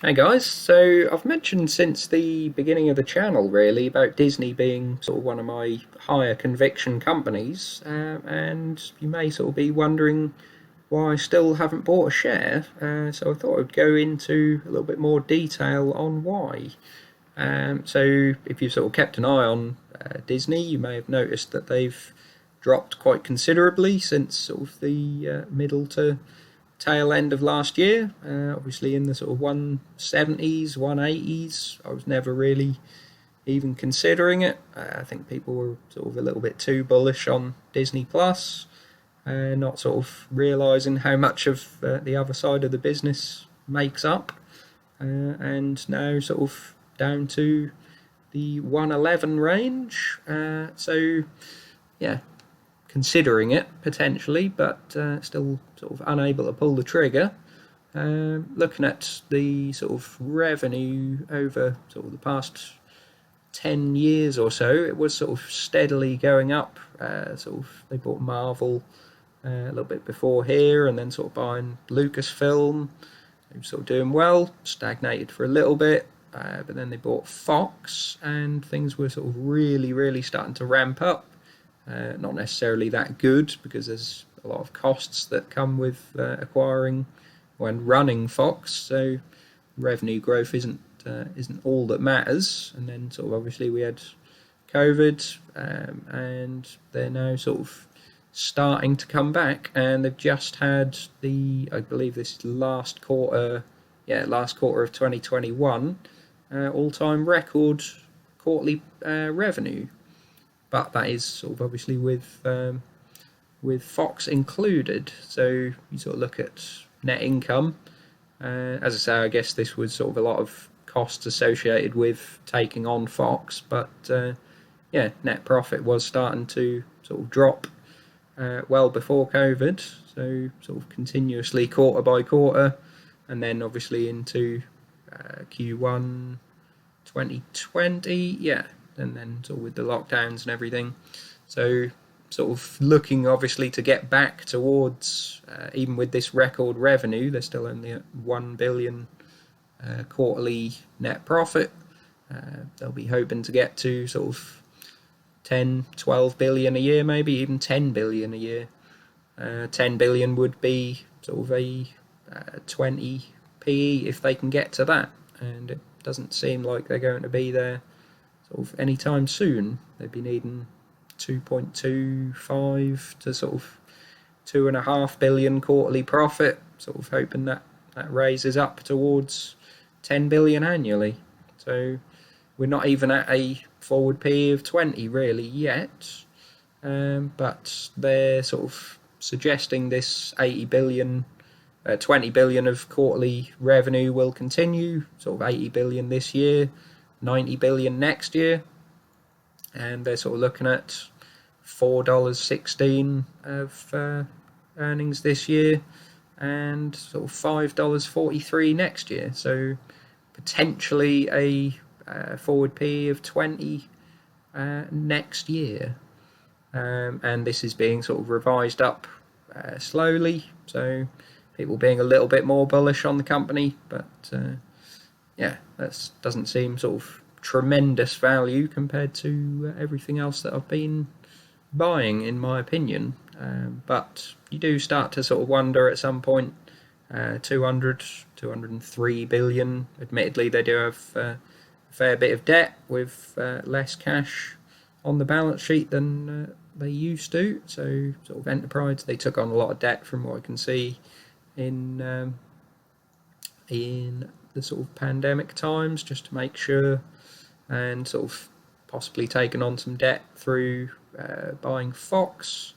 Hey guys, so I've mentioned since the beginning of the channel really about Disney being sort of one of my higher conviction companies, and you may sort of be wondering why I still haven't bought a share. So I thought I'd go into a little bit more detail on why. So if you've sort of kept an eye on Disney, you may have noticed that they've dropped quite considerably since sort of the middle to tail end of last year. Obviously, in the sort of 170s, 180s, I was never really even considering it. I think people were sort of a little bit too bullish on Disney Plus, not sort of realizing how much of the other side of the business makes up. And now sort of down to the 111 range. So, yeah, considering it potentially, but still sort of unable to pull the trigger. Looking at the sort of revenue over sort of the past 10 years or so, it was sort of steadily going up. Sort of they bought Marvel a little bit before here, and then sort of buying Lucasfilm. They were sort of doing well, stagnated for a little bit, but then they bought Fox, and things were sort of really, really starting to ramp up. Not necessarily that good because there's a lot of costs that come with acquiring when running Fox. So revenue growth isn't all that matters. And then sort of obviously we had COVID, and they're now sort of starting to come back, and they've just had I believe this last quarter of 2021, all-time record quarterly revenue, but that is sort of obviously with Fox included. So you sort of look at net income. As I say, I guess this was sort of a lot of costs associated with taking on Fox, but yeah, net profit was starting to sort of drop well before COVID. So sort of continuously quarter by quarter, and then obviously into Q1 2020, yeah, and then sort of with the lockdowns and everything. So sort of looking obviously to get back towards, even with this record revenue, they're still only at 1 billion quarterly net profit. They'll be hoping to get to sort of 10, 12 billion a year, maybe even 10 billion a year. 10 billion would be sort of a 20 PE if they can get to that, and it doesn't seem like they're going to be there sort of anytime soon. They'd be needing 2.25 to sort of 2.5 billion quarterly profit, sort of hoping that that raises up towards 10 billion annually. So we're not even at a forward PE of 20 really yet, but they're sort of suggesting this 80 billion, 20 billion of quarterly revenue will continue, sort of 80 billion this year, 90 billion next year, and they're sort of looking at $4.16 of earnings this year, and sort of $5.43 next year. So potentially a forward PE of 20 next year. And this is being sort of revised up slowly, so people being a little bit more bullish on the company, but yeah, that doesn't seem sort of tremendous value compared to everything else that I've been buying, in my opinion. But you do start to sort of wonder at some point. 203 billion. Admittedly, they do have a fair bit of debt with less cash on the balance sheet than they used to. So, sort of enterprise, they took on a lot of debt from what I can see in the sort of pandemic times, just to make sure, and sort of possibly taken on some debt through buying Fox.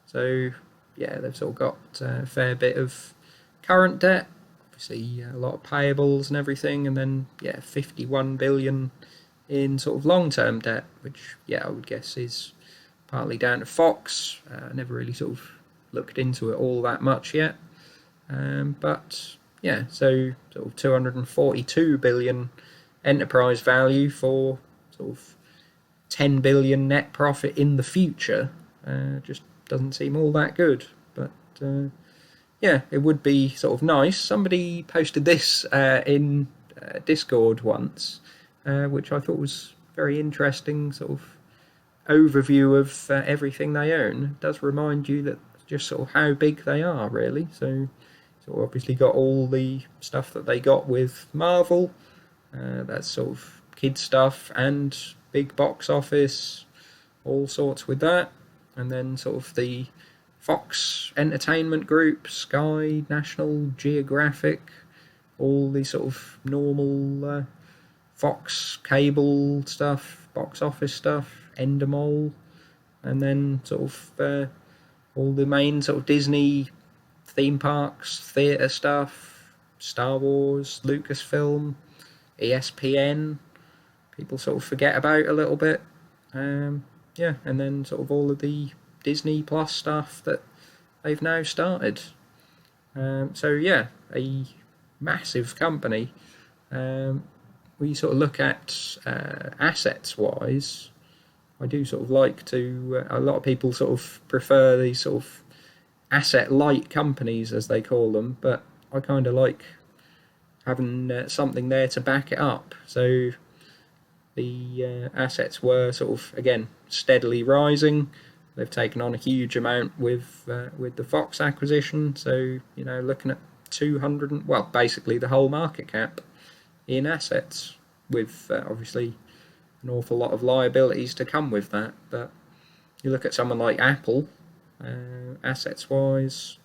So yeah, they've sort of got a fair bit of current debt, obviously a lot of payables and everything, and then yeah, 51 billion in sort of long-term debt, which yeah, I would guess is partly down to Fox. Never really sort of looked into it all that much yet, but yeah, so sort of 242 billion enterprise value for sort of 10 billion net profit in the future. Just doesn't seem all that good, but yeah, it would be sort of nice. Somebody posted this in Discord once, which I thought was very interesting. Sort of overview of everything they own. It does remind you that just sort of how big they are, really. So obviously got all the stuff that they got with Marvel. That's sort of kid stuff and big box office, all sorts with that. And then sort of the Fox Entertainment Group, Sky, National Geographic, all the sort of normal Fox cable stuff, box office stuff, Endemol, and then sort of all the main sort of Disney theme parks, theatre stuff, Star Wars, Lucasfilm, ESPN, people sort of forget about a little bit. Yeah, and then sort of all of the Disney Plus stuff that they've now started. So yeah, a massive company. We sort of look at assets wise. I do sort of like to. A lot of people sort of prefer these sort of asset light companies, as they call them, but I kind of like having something there to back it up. So the assets were sort of, again, steadily rising. They've taken on a huge amount with the Fox acquisition. So, looking at 200, well, basically the whole market cap in assets, with obviously an awful lot of liabilities to come with that. But you look at someone like Apple, assets wise,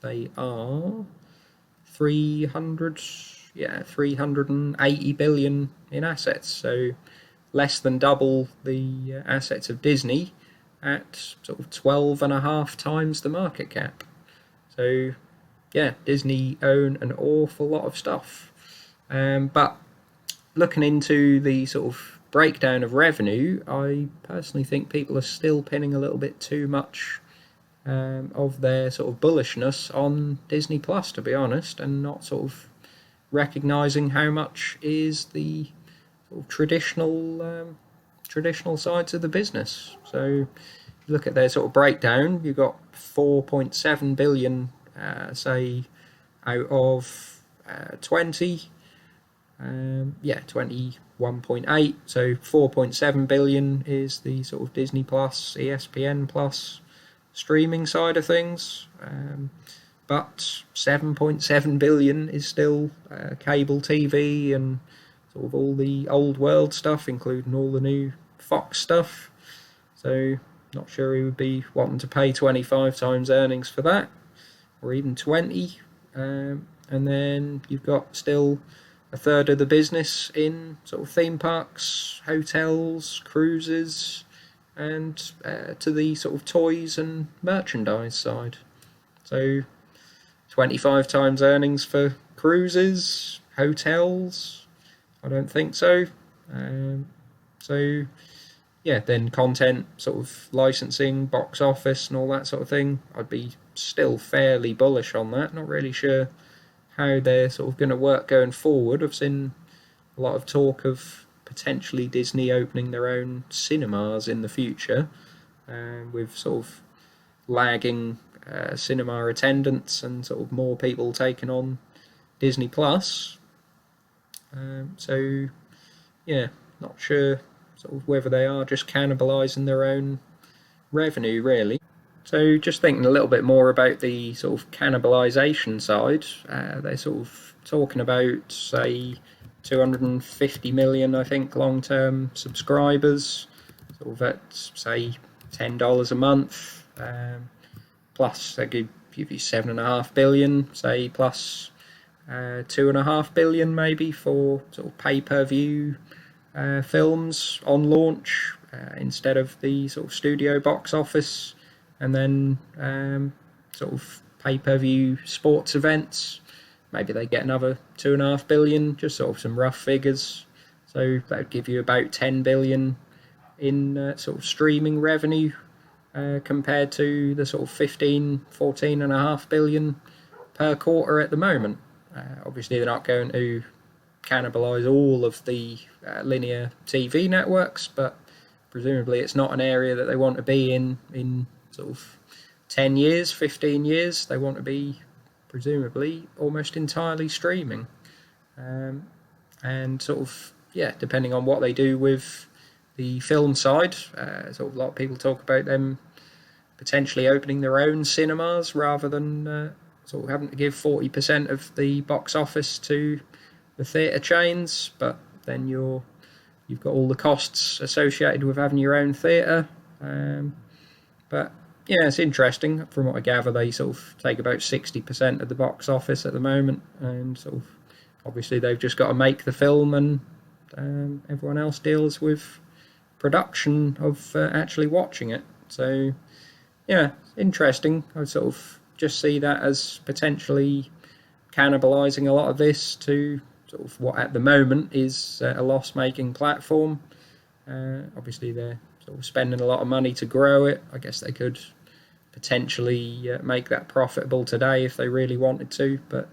they are 380 billion in assets. So less than double the assets of Disney at sort of 12.5 times the market cap. So yeah, Disney own an awful lot of stuff. But looking into the sort of breakdown of revenue, I personally think people are still pinning a little bit too much of their sort of bullishness on Disney Plus, to be honest, and not sort of recognizing how much is the sort of traditional sides of the business. So you look at their sort of breakdown, you've got 4.7 billion, say, out of 20. 21.8. So 4.7 billion is the sort of Disney Plus, ESPN Plus streaming side of things. But 7.7 billion is still cable TV and sort of all the old world stuff, including all the new Fox stuff. So not sure he would be wanting to pay 25 times earnings for that, or even 20. And then you've got still a third of the business in sort of theme parks, hotels, cruises, and to the sort of toys and merchandise side. So 25 times earnings for cruises, hotels, I don't think so. So yeah, then content, sort of licensing, box office and all that sort of thing, I'd be still fairly bullish on that. Not really sure how they're sort of going to work going forward. I've seen a lot of talk of potentially Disney opening their own cinemas in the future, with sort of lagging cinema attendance and sort of more people taking on Disney Plus. So yeah, not sure sort of whether they are just cannibalising their own revenue, really. So just thinking a little bit more about the sort of cannibalisation side, they're sort of talking about, say, 250 million, I think, long-term subscribers, sort of at, say, $10 a month, plus they give you 7.5 billion, say, plus 2.5 billion maybe for sort of pay-per-view films on launch, instead of the sort of studio box office. And then sort of pay-per-view sports events, maybe they get another 2.5 billion, just sort of some rough figures. So that would give you about 10 billion in sort of streaming revenue, compared to the sort of 14.5 billion per quarter at the moment. Obviously they're not going to cannibalise all of the linear TV networks, but presumably it's not an area that they want to be in sort of 10 years, 15 years. They want to be presumably almost entirely streaming. And sort of, depending on what they do with the film side, sort of a lot of people talk about them potentially opening their own cinemas rather than sort of having to give 40% of the box office to the theatre chains, but then you've got all the costs associated with having your own theatre. But yeah, it's interesting. From what I gather, they sort of take about 60% of the box office at the moment, and sort of obviously they've just got to make the film, and everyone else deals with production of actually watching it. So yeah, interesting. I sort of just see that as potentially cannibalising a lot of this to sort of what at the moment is a loss-making platform. Obviously, they're sort of spending a lot of money to grow it. I guess they could potentially make that profitable today if they really wanted to, but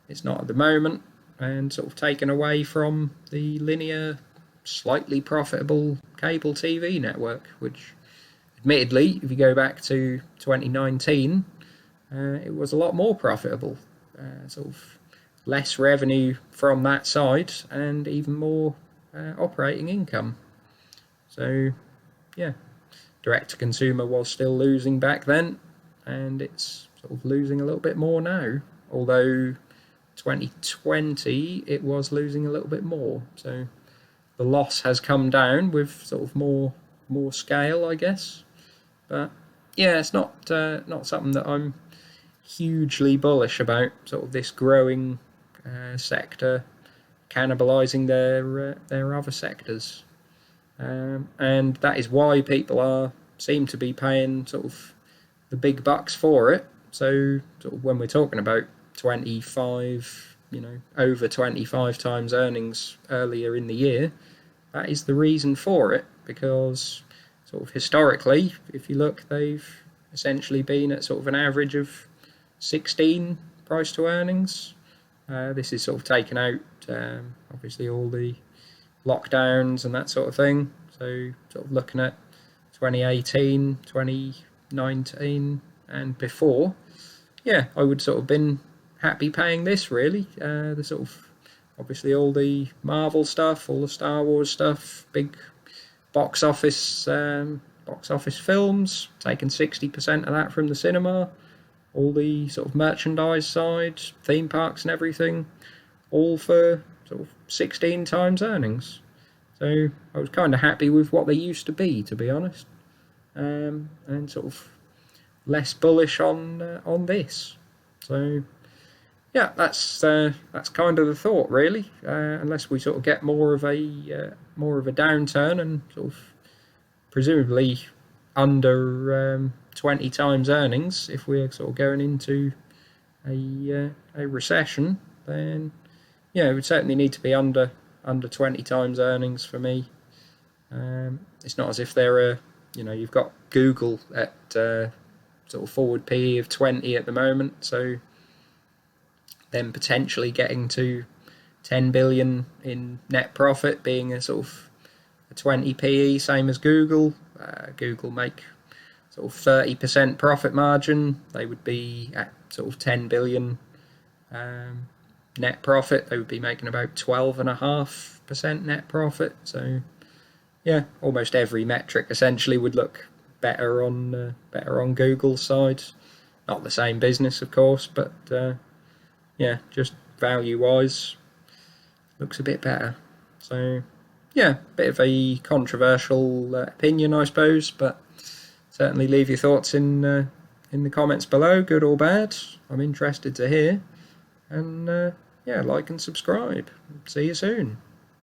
it's not at the moment, and sort of taken away from the linear, slightly profitable cable TV network, which admittedly, if you go back to 2019, it was a lot more profitable. Sort of less revenue from that side and even more operating income. So, yeah, direct-to-consumer was still losing back then, and it's sort of losing a little bit more now. Although 2020, it was losing a little bit more. So the loss has come down with sort of more scale, I guess. But yeah, it's not something that I'm hugely bullish about. Sort of this growing sector cannibalising their other sectors, and that is why people seem to be paying sort of the big bucks for it. So sort of when we're talking about 25, over 25 times earnings earlier in the year, that is the reason for it, because sort of historically, if you look, they've essentially been at sort of an average of 16 price to earnings. This is sort of taken out, obviously, all the lockdowns and that sort of thing. So sort of looking at 2018, 2019 and before, yeah, I would sort of been happy paying this, really. The sort of, obviously, all the Marvel stuff, all the Star Wars stuff, big box office films, taking 60% of that from the cinema, all the sort of merchandise side, theme parks and everything, all for sort of 16 times earnings. So I was kind of happy with what they used to be, to be honest, and sort of less bullish on this. So yeah, that's kind of the thought, really. Unless we sort of get more of a downturn and sort of presumably under 20 times earnings, if we're sort of going into a recession, then yeah, it would certainly need to be under 20 times earnings for me. It's not as if they're you've got Google at sort of forward PE of 20 at the moment, so then potentially getting to 10 billion in net profit being a sort of a 20 PE, same as Google. Google make sort of 30% profit margin. They would be at sort of 10 billion net profit. They would be making about 12.5% net profit. So yeah, almost every metric essentially would look better on Google's side. Not the same business, of course, but yeah, just value-wise, looks a bit better. So yeah, bit of a controversial opinion, I suppose, but certainly leave your thoughts in the comments below, good or bad. I'm interested to hear. And yeah, like and subscribe. See you soon.